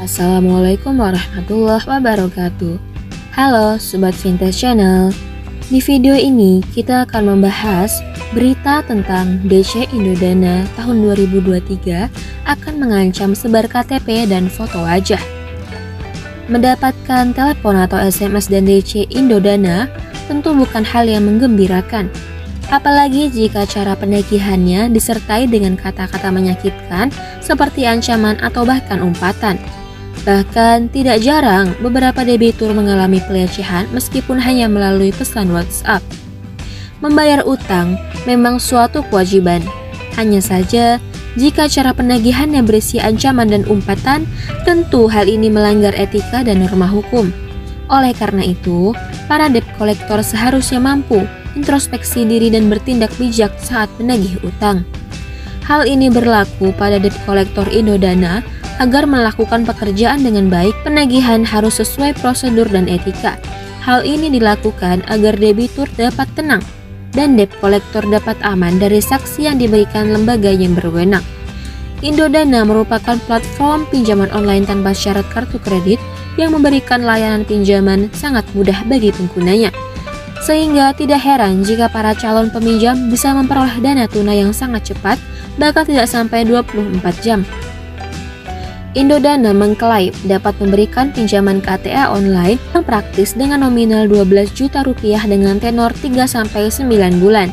Assalamualaikum warahmatullahi wabarakatuh. Halo Sobat Vintage Channel. Di video ini kita akan membahas berita tentang DC Indodana tahun 2023 akan mengancam sebar KTP dan foto wajah. Mendapatkan telepon atau SMS dan DC Indodana tentu bukan hal yang menggembirakan. Apalagi jika cara penagihannya disertai dengan kata-kata menyakitkan seperti ancaman atau bahkan umpatan. Bahkan tidak jarang beberapa debitur mengalami pelecehan meskipun hanya melalui pesan WhatsApp. Membayar utang memang suatu kewajiban. Hanya saja jika cara penagihannya berisi ancaman dan umpatan, tentu hal ini melanggar etika dan norma hukum. Oleh karena itu, para debt collector seharusnya mampu introspeksi diri dan bertindak bijak saat menagih utang. Hal ini berlaku pada debt collector Indodana. Agar melakukan pekerjaan dengan baik, penagihan harus sesuai prosedur dan etika. Hal ini dilakukan agar debitur dapat tenang dan debt collector dapat aman dari sanksi yang diberikan lembaga yang berwenang. Indodana merupakan platform pinjaman online tanpa syarat kartu kredit yang memberikan layanan pinjaman sangat mudah bagi penggunanya. Sehingga tidak heran jika para calon peminjam bisa memperoleh dana tunai yang sangat cepat, bahkan tidak sampai 24 jam. Indodana mengklaim dapat memberikan pinjaman KTA online yang praktis dengan nominal 12 juta rupiah dengan tenor 3-9 bulan.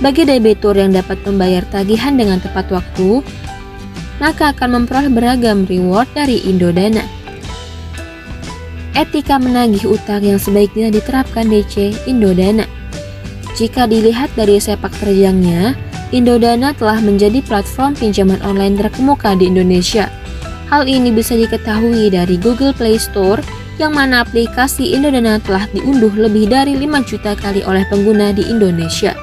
Bagi debitur yang dapat membayar tagihan dengan tepat waktu, maka akan memperoleh beragam reward dari Indodana. Etika menagih utang yang sebaiknya diterapkan DC Indodana. Jika dilihat dari sepak terjangnya, Indodana telah menjadi platform pinjaman online terkemuka di Indonesia. Hal ini bisa diketahui dari Google Play Store, yang mana aplikasi Indodana telah diunduh lebih dari 5 juta kali oleh pengguna di Indonesia.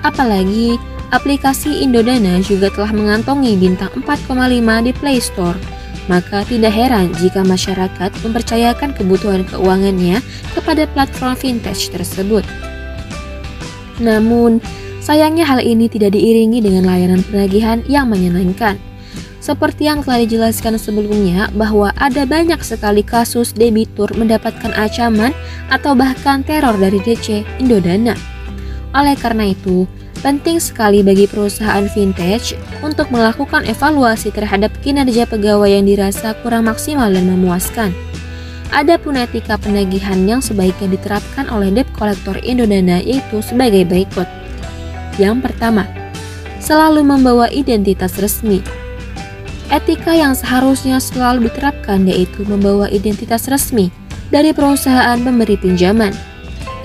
Apalagi, aplikasi Indodana juga telah mengantongi bintang 4,5 di Play Store. Maka tidak heran jika masyarakat mempercayakan kebutuhan keuangannya kepada platform vintage tersebut. Namun, sayangnya hal ini tidak diiringi dengan layanan penagihan yang menyenangkan. Seperti yang telah dijelaskan sebelumnya bahwa ada banyak sekali kasus debitur mendapatkan ancaman atau bahkan teror dari DC Indodana. Oleh karena itu, penting sekali bagi perusahaan vintage untuk melakukan evaluasi terhadap kinerja pegawai yang dirasa kurang maksimal dan memuaskan. Adapun etika penagihan yang sebaiknya diterapkan oleh debt collector Indodana yaitu sebagai berikut. Yang pertama, selalu membawa identitas resmi. Etika yang seharusnya selalu diterapkan yaitu membawa identitas resmi dari perusahaan pemberi pinjaman.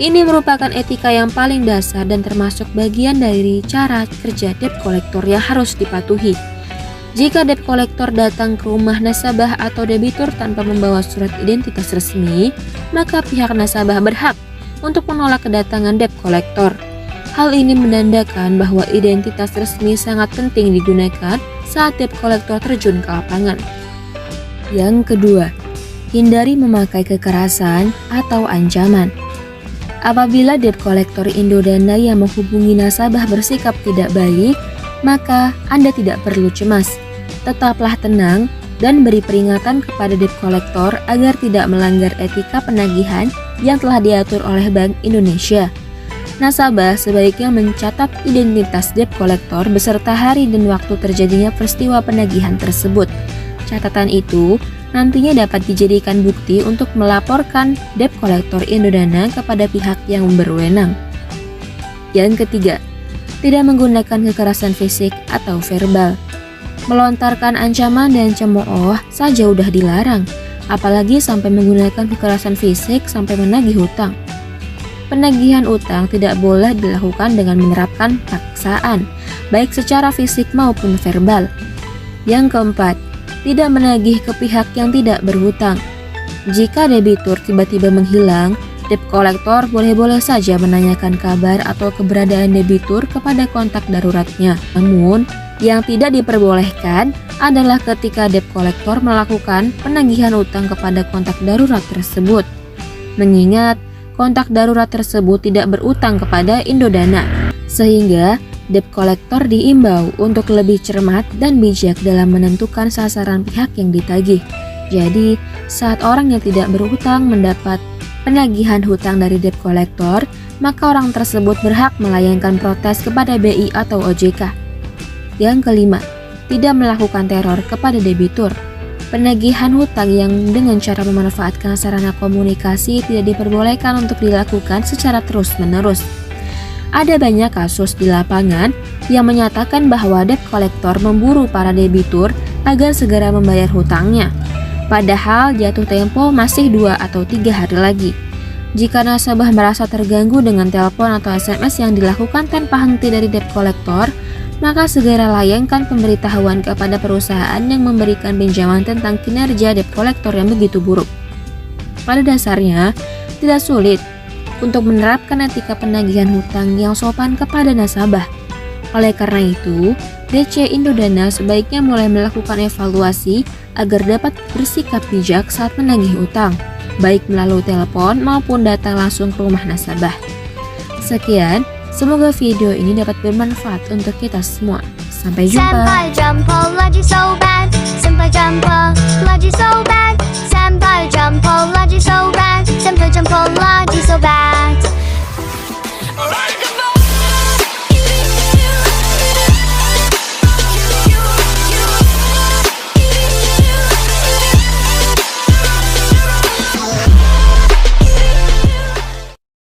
Ini merupakan etika yang paling dasar dan termasuk bagian dari cara kerja debt collector yang harus dipatuhi. Jika debt collector datang ke rumah nasabah atau debitur tanpa membawa surat identitas resmi, maka pihak nasabah berhak untuk menolak kedatangan debt collector. Hal ini menandakan bahwa identitas resmi sangat penting digunakan saat debt collector terjun ke lapangan. Yang kedua, hindari memakai kekerasan atau ancaman. Apabila debt collector Indodana yang menghubungi nasabah bersikap tidak baik, maka Anda tidak perlu cemas. Tetaplah tenang dan beri peringatan kepada debt collector agar tidak melanggar etika penagihan yang telah diatur oleh Bank Indonesia. Nasabah sebaiknya mencatat identitas debt collector beserta hari dan waktu terjadinya peristiwa penagihan tersebut. Catatan itu nantinya dapat dijadikan bukti untuk melaporkan debt collector Indodana kepada pihak yang berwenang. Yang ketiga, tidak menggunakan kekerasan fisik atau verbal. Melontarkan ancaman dan cemooh saja udah dilarang, apalagi sampai menggunakan kekerasan fisik sampai menagih hutang. Penagihan utang tidak boleh dilakukan dengan menerapkan paksaan, baik secara fisik maupun verbal. Yang keempat, tidak menagih ke pihak yang tidak berhutang. Jika debitur tiba-tiba menghilang, debt collector boleh-boleh saja menanyakan kabar atau keberadaan debitur kepada kontak daruratnya. Namun, yang tidak diperbolehkan adalah ketika debt collector melakukan penagihan utang kepada kontak darurat tersebut. Mengingat kontak darurat tersebut tidak berutang kepada Indodana, sehingga debt collector diimbau untuk lebih cermat dan bijak dalam menentukan sasaran pihak yang ditagih. Jadi, saat orang yang tidak berhutang mendapat penagihan hutang dari debt collector, maka orang tersebut berhak melayangkan protes kepada BI atau OJK. Yang kelima, tidak melakukan teror kepada debitur. Penagihan hutang yang dengan cara memanfaatkan sarana komunikasi tidak diperbolehkan untuk dilakukan secara terus-menerus. Ada banyak kasus di lapangan yang menyatakan bahwa debt collector memburu para debitur agar segera membayar hutangnya. Padahal jatuh tempo masih 2 atau 3 hari lagi. Jika nasabah merasa terganggu dengan telepon atau SMS yang dilakukan tanpa henti dari debt collector, maka segera layangkan pemberitahuan kepada perusahaan yang memberikan pinjaman tentang kinerja debt collector yang begitu buruk. Pada dasarnya, tidak sulit untuk menerapkan etika penagihan hutang yang sopan kepada nasabah. Oleh karena itu, DC Indodana sebaiknya mulai melakukan evaluasi agar dapat bersikap bijak saat menagih utang, baik melalui telepon maupun datang langsung ke rumah nasabah. Sekian, semoga video ini dapat bermanfaat untuk kita semua. Sampai jumpa. Senpai jumper lagi so bad. Senpai jumper lagi so bad. Senpai jumper lagi so bad. Senpai jumper lagi so bad.